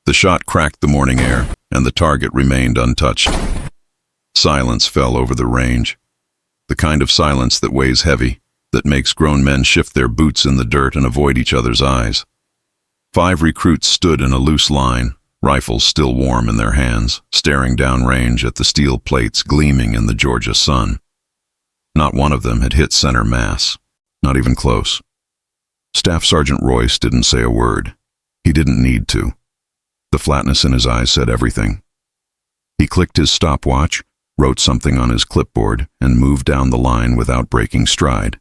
The shot cracked the morning air, and the target remained untouched. Silence fell over the range. The kind of silence that weighs heavy, that makes grown men shift their boots in the dirt and avoid each other's eyes. 5 recruits stood in a loose line, rifles still warm in their hands, staring downrange at the steel plates gleaming in the Georgia sun. Not one of them had hit center mass, not even close. Staff Sergeant Royce didn't say a word. He didn't need to. The flatness in his eyes said everything. He clicked his stopwatch, wrote something on his clipboard, and moved down the line without breaking stride.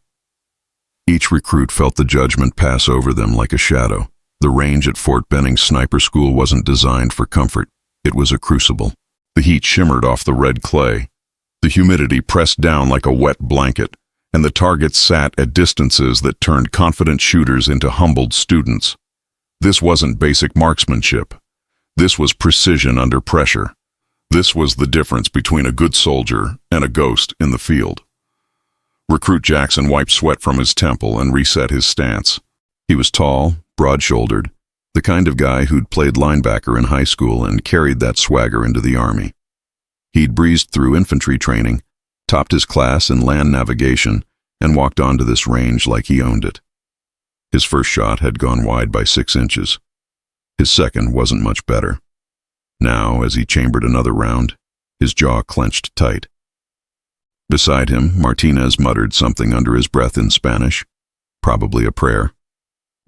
Each recruit felt the judgment pass over them like a shadow. The range at Fort Benning Sniper School wasn't designed for comfort. It was a crucible. The heat shimmered off the red clay. The humidity pressed down like a wet blanket, and the targets sat at distances that turned confident shooters into humbled students. This wasn't basic marksmanship. This was precision under pressure. This was the difference between a good soldier and a ghost in the field. Recruit Jackson wiped sweat from his temple and reset his stance. He was tall, broad-shouldered, the kind of guy who'd played linebacker in high school and carried that swagger into the Army. He'd breezed through infantry training, topped his class in land navigation, and walked onto this range like he owned it. His first shot had gone wide by 6 inches. His second wasn't much better. Now, as he chambered another round, his jaw clenched tight. Beside him, Martinez muttered something under his breath in Spanish, probably a prayer.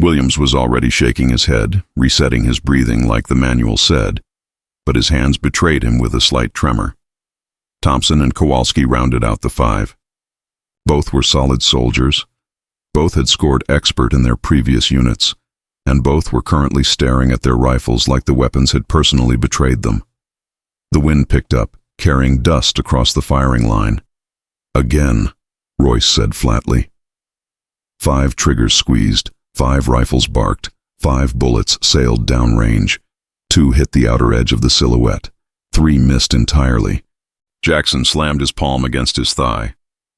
Williams was already shaking his head, resetting his breathing like the manual said, but his hands betrayed him with a slight tremor. Thompson and Kowalski rounded out the 5. Both were solid soldiers. Both had scored expert in their previous units, and both were currently staring at their rifles like the weapons had personally betrayed them. The wind picked up, carrying dust across the firing line. Again, Royce said flatly. 5 triggers squeezed, 5 rifles barked, 5 bullets sailed downrange. 2 hit the outer edge of the silhouette. 3 missed entirely. Jackson slammed his palm against his thigh.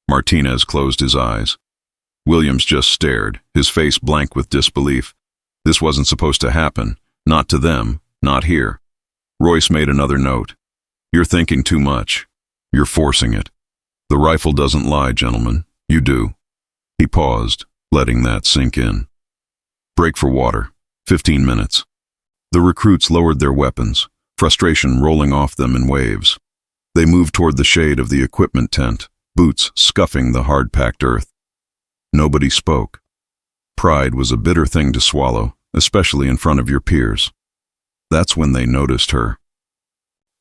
Martinez closed his eyes. Williams just stared, his face blank with disbelief. This wasn't supposed to happen. Not to them, not here. Royce made another note. You're thinking too much. You're forcing it. The rifle doesn't lie, gentlemen. You do. He paused, letting that sink in. Break for water. 15 minutes. The recruits lowered their weapons, frustration rolling off them in waves. They moved toward the shade of the equipment tent, boots scuffing the hard-packed earth. Nobody spoke. Pride was a bitter thing to swallow, especially in front of your peers. That's when they noticed her.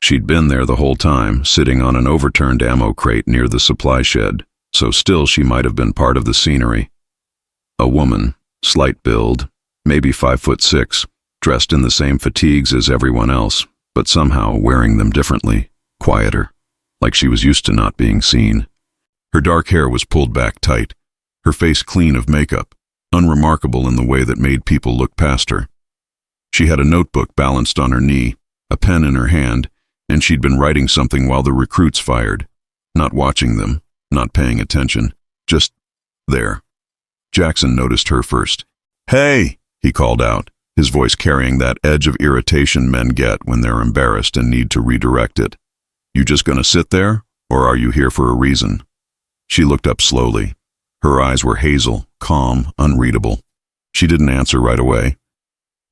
She'd been there the whole time, sitting on an overturned ammo crate near the supply shed, so still she might have been part of the scenery. A woman, slight build, maybe 5'6", dressed in the same fatigues as everyone else, but somehow wearing them differently, quieter, like she was used to not being seen. Her dark hair was pulled back tight, her face clean of makeup, unremarkable in the way that made people look past her. She had a notebook balanced on her knee, a pen in her hand, and she'd been writing something while the recruits fired, not watching them, not paying attention, just there. Jackson noticed her first. "Hey!" he called out, his voice carrying that edge of irritation men get when they're embarrassed and need to redirect it. "You just gonna sit there, or are you here for a reason?" She looked up slowly. Her eyes were hazel, calm, unreadable. She didn't answer right away,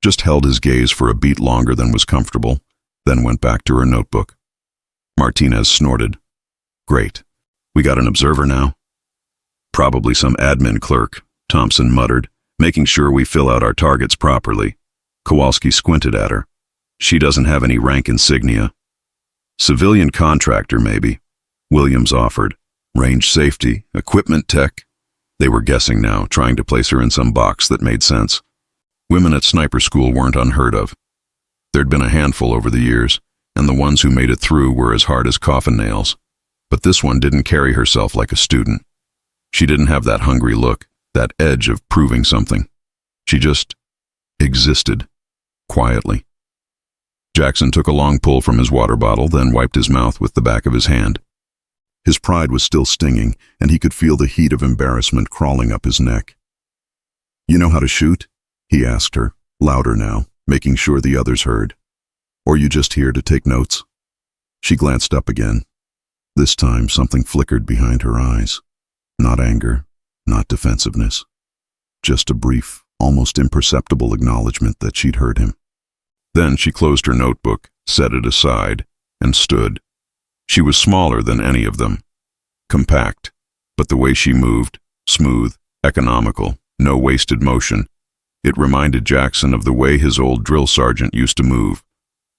just held his gaze for a beat longer than was comfortable, then went back to her notebook. Martinez snorted. "Great. We got an observer now?" "Probably some admin clerk," Thompson muttered, "making sure we fill out our targets properly." Kowalski squinted at her. "She doesn't have any rank insignia." "Civilian contractor, maybe," Williams offered. "Range safety, equipment tech." They were guessing now, trying to place her in some box that made sense. Women at sniper school weren't unheard of. There'd been a handful over the years, and the ones who made it through were as hard as coffin nails. But this one didn't carry herself like a student. She didn't have that hungry look, that edge of proving something. She just existed, quietly. Jackson took a long pull from his water bottle, then wiped his mouth with the back of his hand. His pride was still stinging, and he could feel the heat of embarrassment crawling up his neck. "You know how to shoot?" he asked her, louder now, making sure the others heard. Or you just here to take notes?" She glanced up again. This time something flickered behind her eyes. Not anger, not defensiveness. Just a brief, almost imperceptible acknowledgement that she'd heard him. Then she closed her notebook, set it aside, and stood. She was smaller than any of them. Compact, but the way she moved, smooth, economical, no wasted motion. It reminded Jackson of the way his old drill sergeant used to move,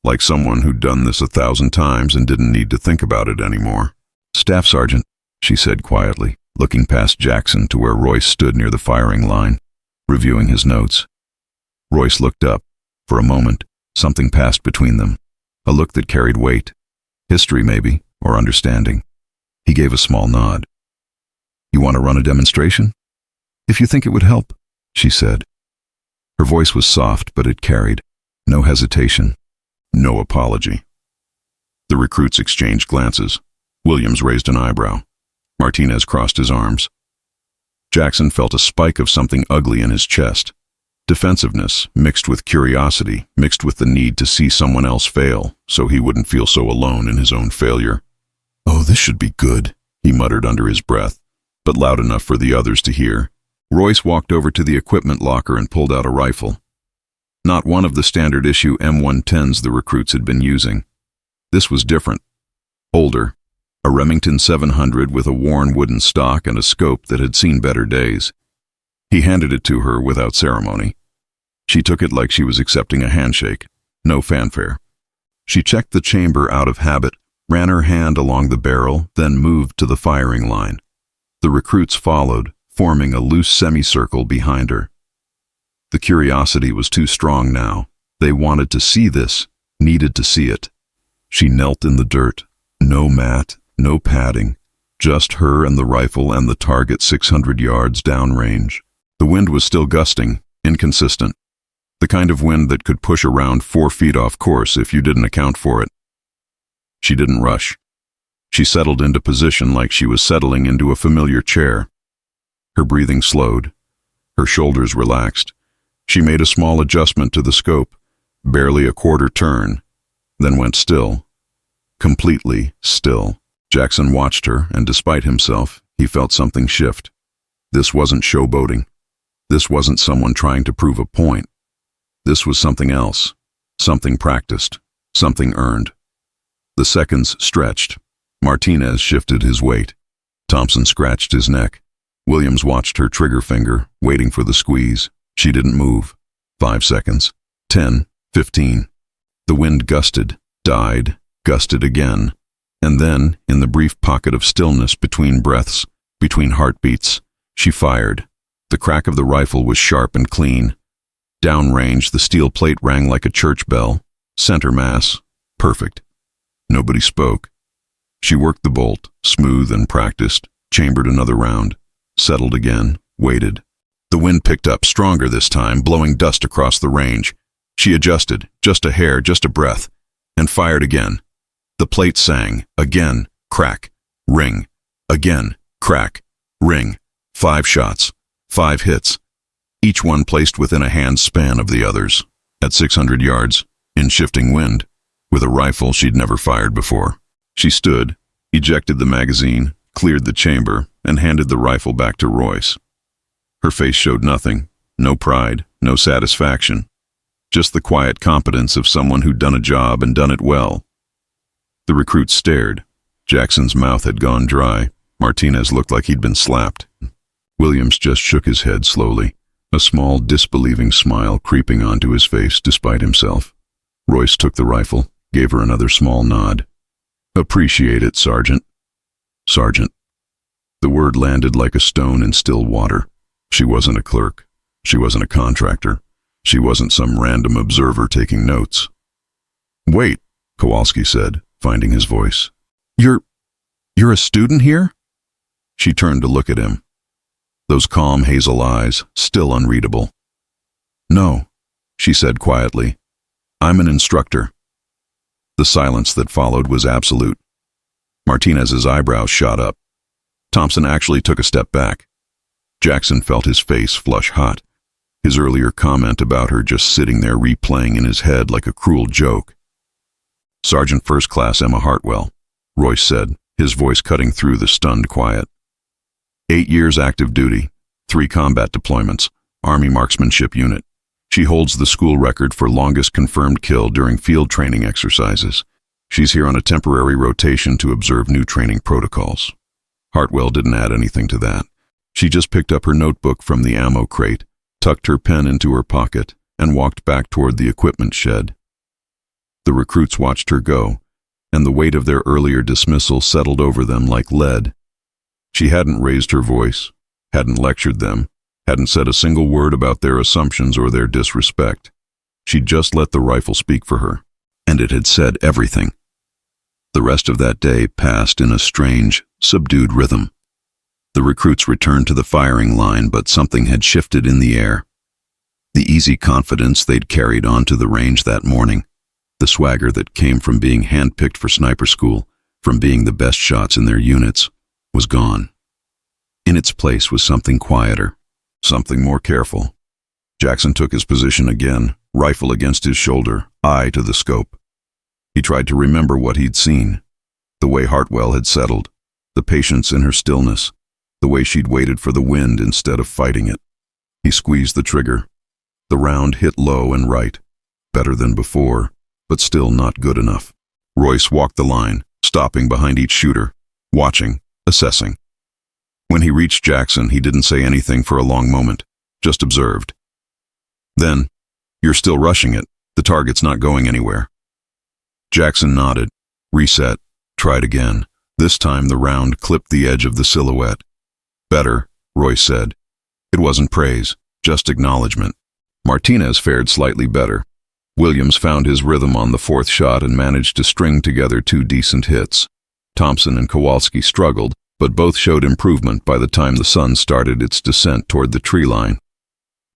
like someone who'd done this 1,000 times and didn't need to think about it anymore. "Staff Sergeant," she said quietly, looking past Jackson to where Royce stood near the firing line, reviewing his notes. Royce looked up. For a moment, something passed between them, a look that carried weight. History, maybe, or understanding. He gave a small nod. "You want to run a demonstration?" "If you think it would help," she said. Her voice was soft, but it carried. No hesitation. No apology. The recruits exchanged glances. Williams raised an eyebrow. Martinez crossed his arms. Jackson felt a spike of something ugly in his chest. Defensiveness, mixed with curiosity, mixed with the need to see someone else fail, so he wouldn't feel so alone in his own failure. "Oh, this should be good," he muttered under his breath, but loud enough for the others to hear. Royce walked over to the equipment locker and pulled out a rifle. Not one of the standard-issue M110s the recruits had been using. This was different. Older. A Remington 700 with a worn wooden stock and a scope that had seen better days. He handed it to her without ceremony. She took it like she was accepting a handshake. No fanfare. She checked the chamber out of habit, ran her hand along the barrel, then moved to the firing line. The recruits followed, forming a loose semicircle behind her. The curiosity was too strong now. They wanted to see this, needed to see it. She knelt in the dirt. No mat, no padding. Just her and the rifle and the target 600 yards downrange. The wind was still gusting, inconsistent. The kind of wind that could push around 4 feet off course if you didn't account for it. She didn't rush. She settled into position like she was settling into a familiar chair. Her breathing slowed. Her shoulders relaxed. She made a small adjustment to the scope, barely a quarter turn, then went still. Completely still. Jackson watched her, and despite himself, he felt something shift. This wasn't showboating. This wasn't someone trying to prove a point. This was something else. Something practiced. Something earned. The seconds stretched. Martinez shifted his weight. Thompson scratched his neck. Williams watched her trigger finger, waiting for the squeeze. She didn't move. 5 seconds. 10, 15. The wind gusted, died, gusted again. And then, in the brief pocket of stillness between breaths, between heartbeats, she fired. The crack of the rifle was sharp and clean. Downrange, the steel plate rang like a church bell. Center mass. Perfect. Nobody spoke. She worked the bolt, smooth and practiced, chambered another round, settled again, waited. The wind picked up, stronger this time, blowing dust across the range. She adjusted, just a hair, just a breath, and fired again. The plate sang, again, crack, ring, again, crack, ring. 5 shots, 5 hits, each one placed within a hand's span of the others, at 600 yards, in shifting wind, with a rifle she'd never fired before. She stood, ejected the magazine, cleared the chamber, and handed the rifle back to Royce. Her face showed nothing, no pride, no satisfaction, just the quiet competence of someone who'd done a job and done it well. The recruits stared. Jackson's mouth had gone dry. Martinez looked like he'd been slapped. Williams just shook his head slowly, a small, disbelieving smile creeping onto his face despite himself. Royce took the rifle, gave her another small nod. "Appreciate it, Sergeant." Sergeant. The word landed like a stone in still water. She wasn't a clerk. She wasn't a contractor. She wasn't some random observer taking notes. "Wait," Kowalski said, finding his voice. You're a student here?" She turned to look at him. Those calm hazel eyes, still unreadable. "No," she said quietly. "I'm an instructor." The silence that followed was absolute. Martinez's eyebrows shot up. Thompson actually took a step back. Jackson felt his face flush hot. His earlier comment about her just sitting there replaying in his head like a cruel joke. Sergeant First Class Emma Hartwell, Royce said, his voice cutting through the stunned quiet. 8 years active duty, 3 combat deployments, Army Marksmanship Unit. She holds the school record for longest confirmed kill during field training exercises. She's here on a temporary rotation to observe new training protocols. Hartwell didn't add anything to that. She just picked up her notebook from the ammo crate, tucked her pen into her pocket, and walked back toward the equipment shed. The recruits watched her go, and the weight of their earlier dismissal settled over them like lead. She hadn't raised her voice, hadn't lectured them, hadn't said a single word about their assumptions or their disrespect. She'd just let the rifle speak for her, and it had said everything. The rest of that day passed in a strange, subdued rhythm. The recruits returned to the firing line, but something had shifted in the air. The easy confidence they'd carried onto the range that morning, the swagger that came from being handpicked for sniper school, from being the best shots in their units, was gone. In its place was something quieter, something more careful. Jackson took his position again, rifle against his shoulder, eye to the scope. He tried to remember what he'd seen, the way Hartwell had settled, the patience in her stillness, the way she'd waited for the wind instead of fighting it. He squeezed the trigger. The round hit low and right, better than before, but still not good enough. Royce walked the line, stopping behind each shooter, watching, assessing. When he reached Jackson, he didn't say anything for a long moment, just observed. Then, "You're still rushing it. The target's not going anywhere." Jackson nodded, reset, tried again. This time the round clipped the edge of the silhouette. "Better," Royce said. It wasn't praise, just acknowledgement. Martinez fared slightly better. Williams found his rhythm on the 4th shot and managed to string together 2 decent hits. Thompson and Kowalski struggled, but both showed improvement by the time the sun started its descent toward the tree line.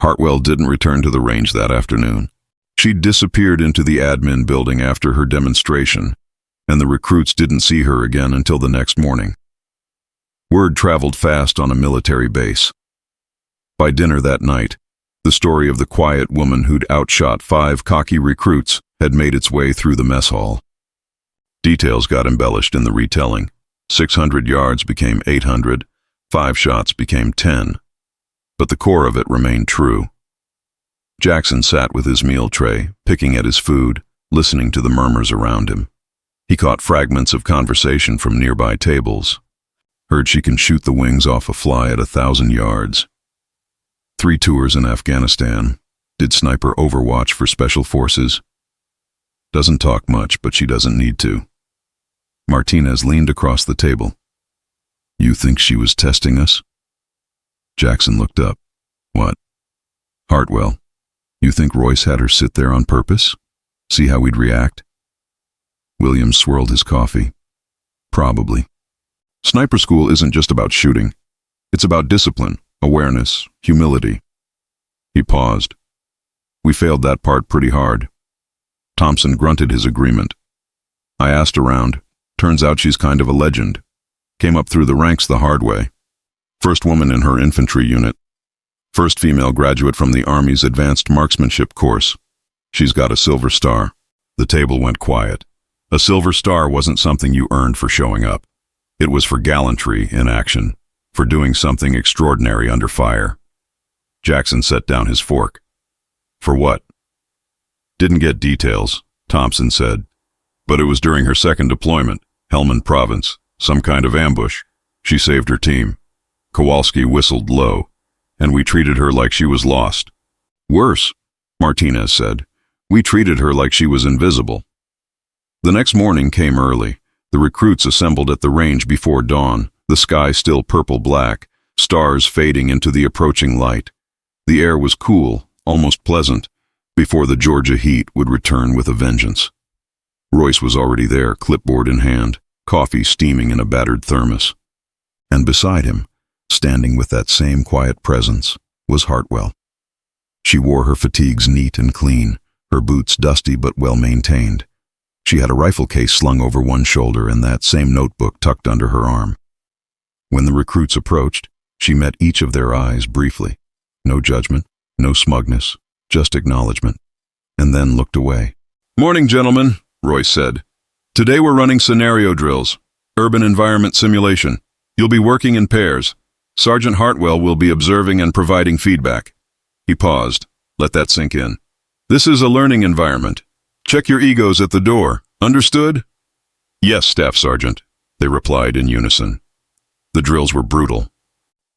Hartwell didn't return to the range that afternoon. She'd disappeared into the admin building after her demonstration, and the recruits didn't see her again until the next morning. Word traveled fast on a military base. By dinner that night, the story of the quiet woman who'd outshot 5 cocky recruits had made its way through the mess hall. Details got embellished in the retelling. 600 yards became 800, 5 shots became 10. But the core of it remained true. Jackson sat with his meal tray, picking at his food, listening to the murmurs around him. He caught fragments of conversation from nearby tables. Heard she can shoot the wings off a fly at 1,000 yards. 3 tours in Afghanistan. Did sniper overwatch for special forces. Doesn't talk much, but she doesn't need to. Martinez leaned across the table. "You think she was testing us?" Jackson looked up. "What?" "Hartwell. You think Royce had her sit there on purpose? See how we'd react?" Williams swirled his coffee. "Probably. Sniper school isn't just about shooting. It's about discipline, awareness, humility." He paused. "We failed that part pretty hard." Thompson grunted his agreement. "I asked around. Turns out she's kind of a legend. Came up through the ranks the hard way. First woman in her infantry unit. First female graduate from the Army's Advanced Marksmanship course. She's got a silver star." The table went quiet. A silver star wasn't something you earned for showing up. It was for gallantry in action, for doing something extraordinary under fire. Jackson set down his fork. "For what?" "Didn't get details," Thompson said. "But it was during her second deployment, Helmand Province, some kind of ambush. She saved her team." Kowalski whistled low, "And we treated her like she was lost." "Worse," Martinez said. "We treated her like she was invisible." The next morning came early. The recruits assembled at the range before dawn, the sky still purple-black, stars fading into the approaching light. The air was cool, almost pleasant, before the Georgia heat would return with a vengeance. Royce was already there, clipboard in hand, coffee steaming in a battered thermos. And beside him, standing with that same quiet presence, was Hartwell. She wore her fatigues neat and clean, her boots dusty but well-maintained. She had a rifle case slung over one shoulder and that same notebook tucked under her arm. When the recruits approached, she met each of their eyes briefly. No judgment, no smugness, just acknowledgement, and then looked away. "Morning, gentlemen," Royce said. Today we're running scenario drills, urban environment simulation. You'll be working in pairs. Sergeant Hartwell will be observing and providing feedback. He paused. Let that sink in. This is a learning environment. Check your egos at the door. Understood? Yes, Staff Sergeant, they replied in unison. The drills were brutal.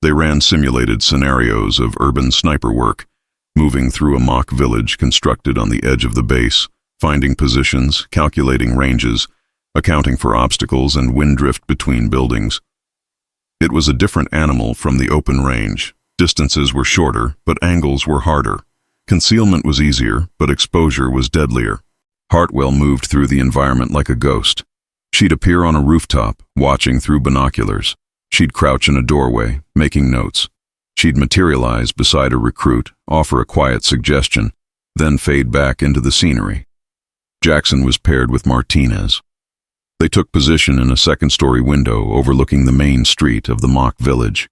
They ran simulated scenarios of urban sniper work, moving through a mock village constructed on the edge of the base, finding positions, calculating ranges, accounting for obstacles and wind drift between buildings. It was a different animal from the open range. Distances were shorter, but angles were harder. Concealment was easier, but exposure was deadlier. Hartwell moved through the environment like a ghost. She'd appear on a rooftop, watching through binoculars. She'd crouch in a doorway, making notes. She'd materialize beside a recruit, offer a quiet suggestion, then fade back into the scenery. Jackson was paired with Martinez. They took position in a second-story window overlooking the main street of the mock village.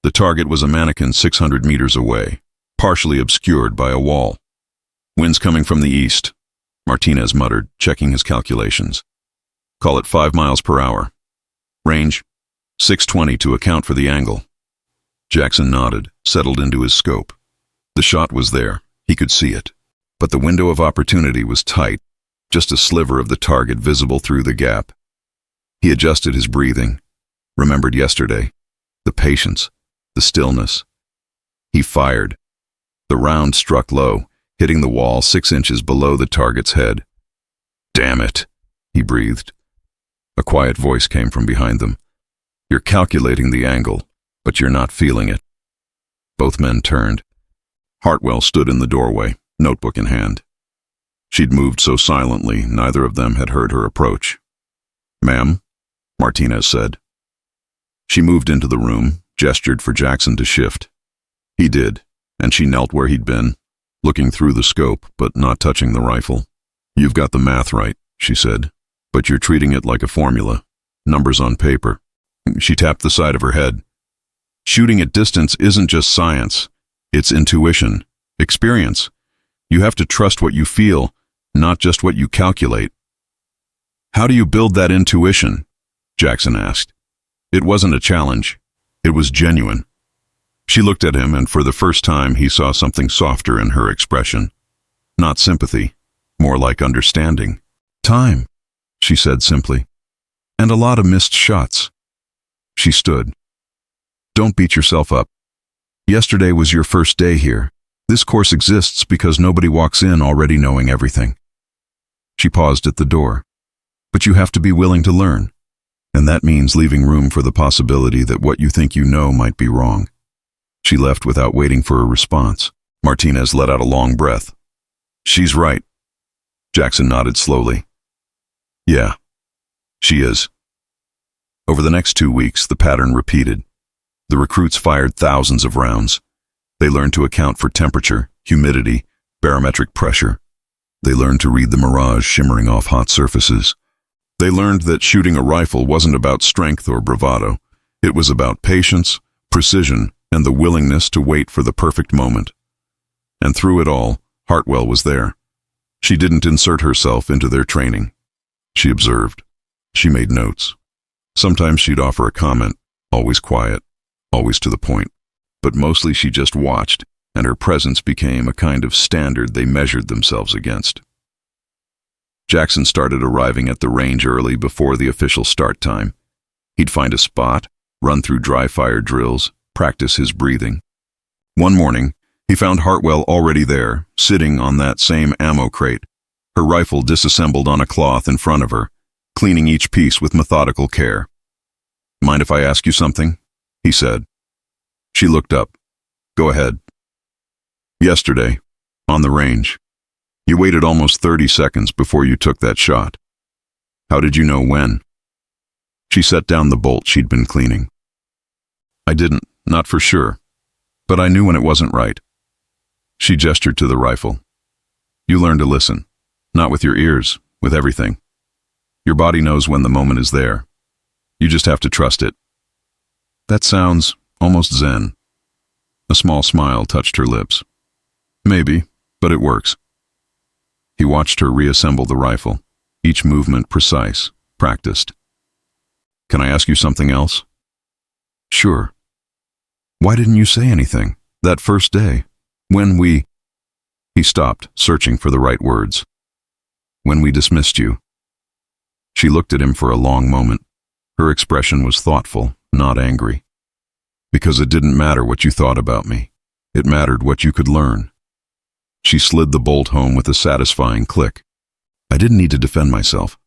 The target was a mannequin 600 meters away, partially obscured by a wall. Winds coming from the east, Martinez muttered, checking his calculations. Call it 5 miles per hour. Range, 620 to account for the angle. Jackson nodded, settled into his scope. The shot was there. He could see it. But the window of opportunity was tight, just a sliver of the target visible through the gap. He adjusted his breathing, remembered yesterday, the patience, the stillness. He fired. The round struck low, hitting the wall 6 inches below the target's head. Damn it, he breathed. A quiet voice came from behind them. You're calculating the angle, but you're not feeling it. Both men turned. Hartwell stood in the doorway, notebook in hand. She'd moved so silently, neither of them had heard her approach. Ma'am, Martinez said. She moved into the room, gestured for Jackson to shift. He did, and she knelt where he'd been, looking through the scope, but not touching the rifle. You've got the math right, she said, but you're treating it like a formula, numbers on paper. She tapped the side of her head. Shooting at distance isn't just science, it's intuition, experience. You have to trust what you feel, not just what you calculate. How do you build that intuition? Jackson asked. It wasn't a challenge. It was genuine. She looked at him, and for the first time he saw something softer in her expression. Not sympathy, more like understanding. Time, she said simply. And a lot of missed shots. She stood. Don't beat yourself up. Yesterday was your first day here. This course exists because nobody walks in already knowing everything. She paused at the door. But you have to be willing to learn. And that means leaving room for the possibility that what you think you know might be wrong. She left without waiting for a response. Martinez let out a long breath. She's right. Jackson nodded slowly. Yeah, she is. Over the next 2 weeks, the pattern repeated. The recruits fired thousands of rounds. They learned to account for temperature, humidity, barometric pressure. They learned to read the mirage shimmering off hot surfaces. They learned that shooting a rifle wasn't about strength or bravado. It was about patience, precision, and the willingness to wait for the perfect moment. And through it all, Hartwell was there. She didn't insert herself into their training. She observed. She made notes. Sometimes she'd offer a comment, always quiet, always to the point. But mostly she just watched, and her presence became a kind of standard they measured themselves against. Jackson started arriving at the range early before the official start time. He'd find a spot, run through dry fire drills, practice his breathing. One morning, he found Hartwell already there, sitting on that same ammo crate, her rifle disassembled on a cloth in front of her, cleaning each piece with methodical care. Mind if I ask you something? He said. She looked up. Go ahead. Yesterday, on the range, you waited almost 30 seconds before you took that shot. How did you know when? She set down the bolt she'd been cleaning. I didn't, not for sure, but I knew when it wasn't right. She gestured to the rifle. You learn to listen, not with your ears, with everything. Your body knows when the moment is there. You just have to trust it. That sounds almost zen. A small smile touched her lips. Maybe, but it works. He watched her reassemble the rifle. each movement precise, practiced. Can I ask you something else? Sure. Why didn't you say anything, that first day, when we... He stopped, searching for the right words. When we dismissed you. She looked at him for a long moment. Her expression was thoughtful, not angry. Because it didn't matter what you thought about me. It mattered what you could learn. She slid the bolt home with a satisfying click. I didn't need to defend myself.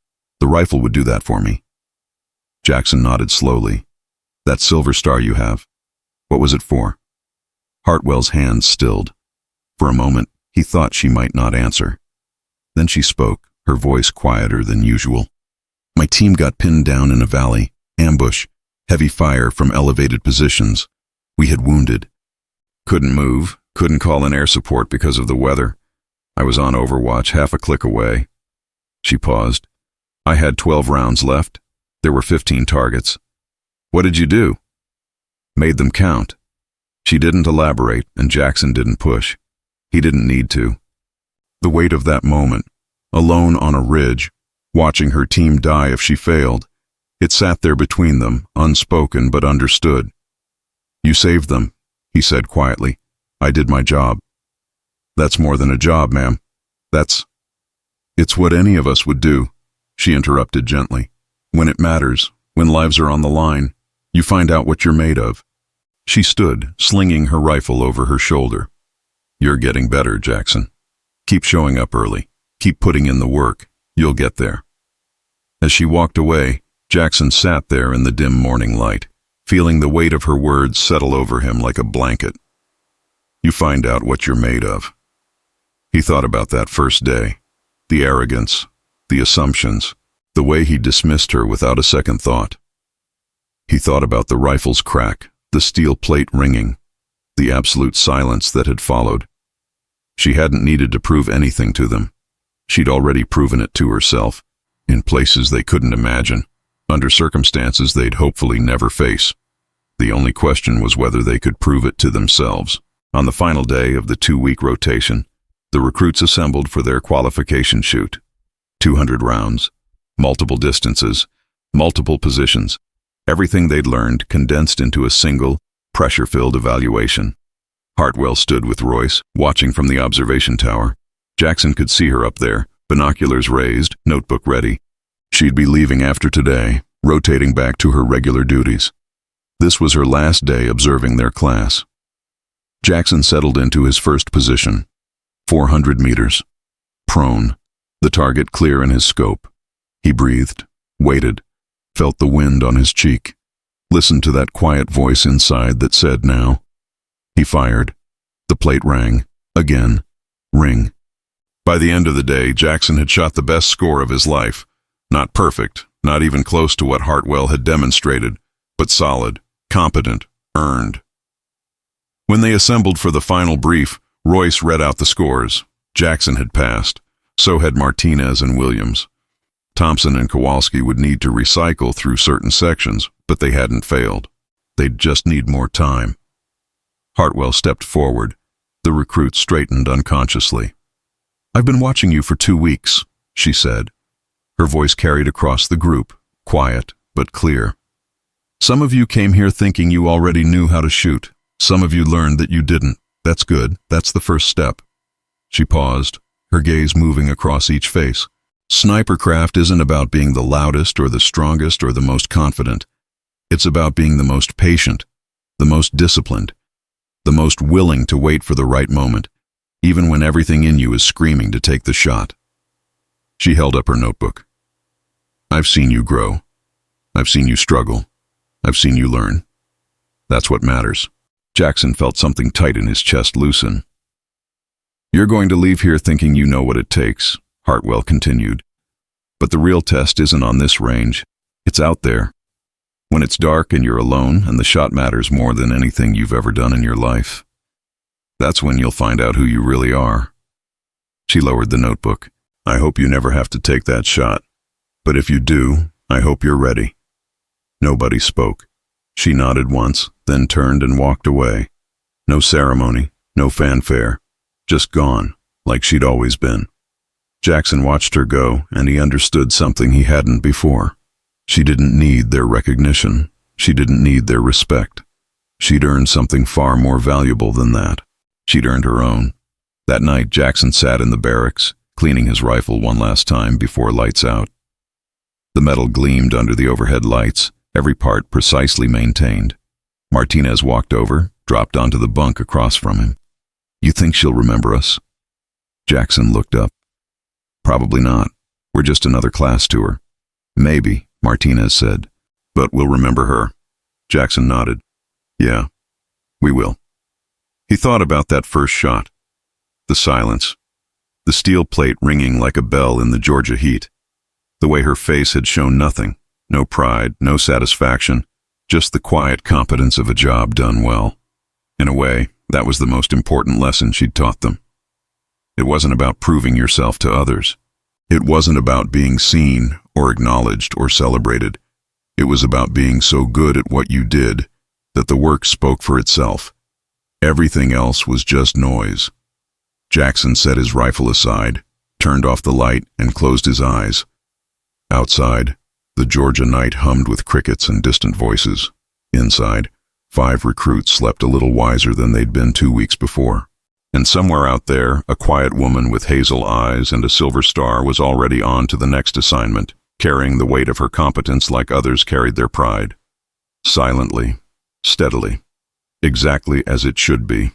The rifle would do that for me. Jackson nodded slowly. That silver star you have, what was it for? Hartwell's hands stilled. For a moment, he thought she might not answer. Then she spoke, her voice quieter than usual. My team got pinned down in a valley, ambush, heavy fire from elevated positions. We had wounded. Couldn't move, couldn't call in air support because of the weather. I was on overwatch, half a click away. She paused. I had 12 rounds left. There were 15 targets. What did you do? Made them count. She didn't elaborate, and Jackson didn't push. He didn't need to. The weight of that moment, alone on a ridge, watching her team die if she failed, it sat there between them, unspoken but understood. You saved them, he said quietly. I did my job. That's more than a job, ma'am. It's what any of us would do, she interrupted gently. When it matters, when lives are on the line, you find out what you're made of. She stood, slinging her rifle over her shoulder. You're getting better, Jackson. Keep showing up early. Keep putting in the work. You'll get there. As she walked away, Jackson sat there in the dim morning light, feeling the weight of her words settle over him like a blanket. You find out what you're made of. He thought about that first day, the arrogance, the assumptions, the way he dismissed her without a second thought. He thought about the rifle's crack, the steel plate ringing, the absolute silence that had followed. She hadn't needed to prove anything to them. She'd already proven it to herself, in places they couldn't imagine, under circumstances they'd hopefully never face. The only question was whether they could prove it to themselves. On the final day of the 2-week rotation, the recruits assembled for their qualification shoot. 200 rounds, multiple distances, multiple positions, everything they'd learned condensed into a single, pressure-filled evaluation. Hartwell stood with Royce, watching from the observation tower. Jackson could see her up there, binoculars raised, notebook ready. She'd be leaving after today, rotating back to her regular duties. This was her last day observing their class. Jackson settled into his first position, 400 meters. Prone, the target clear in his scope. He breathed, waited, felt the wind on his cheek, listened to that quiet voice inside that said now. He fired. The plate rang. Again. Ring. By the end of the day, Jackson had shot the best score of his life. Not perfect, not even close to what Hartwell had demonstrated, but solid, competent, earned. When they assembled for the final brief, Royce read out the scores. Jackson had passed. So had Martinez and Williams. Thompson and Kowalski would need to recycle through certain sections, but they hadn't failed. They'd just need more time. Hartwell stepped forward. The recruit straightened unconsciously. I've been watching you for 2 weeks, she said. Her voice carried across the group, quiet but clear. Some of you came here thinking you already knew how to shoot. Some of you learned that you didn't. That's good. That's the first step. She paused, her gaze moving across each face. Snipercraft isn't about being the loudest or the strongest or the most confident. It's about being the most patient, the most disciplined, the most willing to wait for the right moment, even when everything in you is screaming to take the shot. She held up her notebook. I've seen you grow. I've seen you struggle. I've seen you learn. That's what matters. Jackson felt something tight in his chest loosen. You're going to leave here thinking you know what it takes, Hartwell continued. But the real test isn't on this range. It's out there. When it's dark and you're alone and the shot matters more than anything you've ever done in your life. That's when you'll find out who you really are. She lowered the notebook. I hope you never have to take that shot. But if you do, I hope you're ready. Nobody spoke. She nodded once, then turned and walked away. No ceremony, no fanfare. Just gone, like she'd always been. Jackson watched her go, and he understood something he hadn't before. She didn't need their recognition. She didn't need their respect. She'd earned something far more valuable than that. She'd earned her own. That night, Jackson sat in the barracks, cleaning his rifle one last time before lights out. The metal gleamed under the overhead lights, every part precisely maintained. Martinez walked over, dropped onto the bunk across from him. "You think she'll remember us?" Jackson looked up. "Probably not. We're just another class to her." "Maybe," Martinez said. "But we'll remember her." Jackson nodded. "Yeah, we will." He thought about that first shot. The silence. The steel plate ringing like a bell in the Georgia heat. The way her face had shown nothing. No pride, no satisfaction. Just the quiet competence of a job done well. In a way, that was the most important lesson she'd taught them. It wasn't about proving yourself to others. It wasn't about being seen or acknowledged or celebrated. It was about being so good at what you did that the work spoke for itself. Everything else was just noise. Jackson set his rifle aside, turned off the light, and closed his eyes. Outside, the Georgia night hummed with crickets and distant voices. Inside, 5 recruits slept a little wiser than they'd been 2 weeks before. And somewhere out there, a quiet woman with hazel eyes and a silver star was already on to the next assignment, carrying the weight of her competence like others carried their pride. Silently, steadily, exactly as it should be.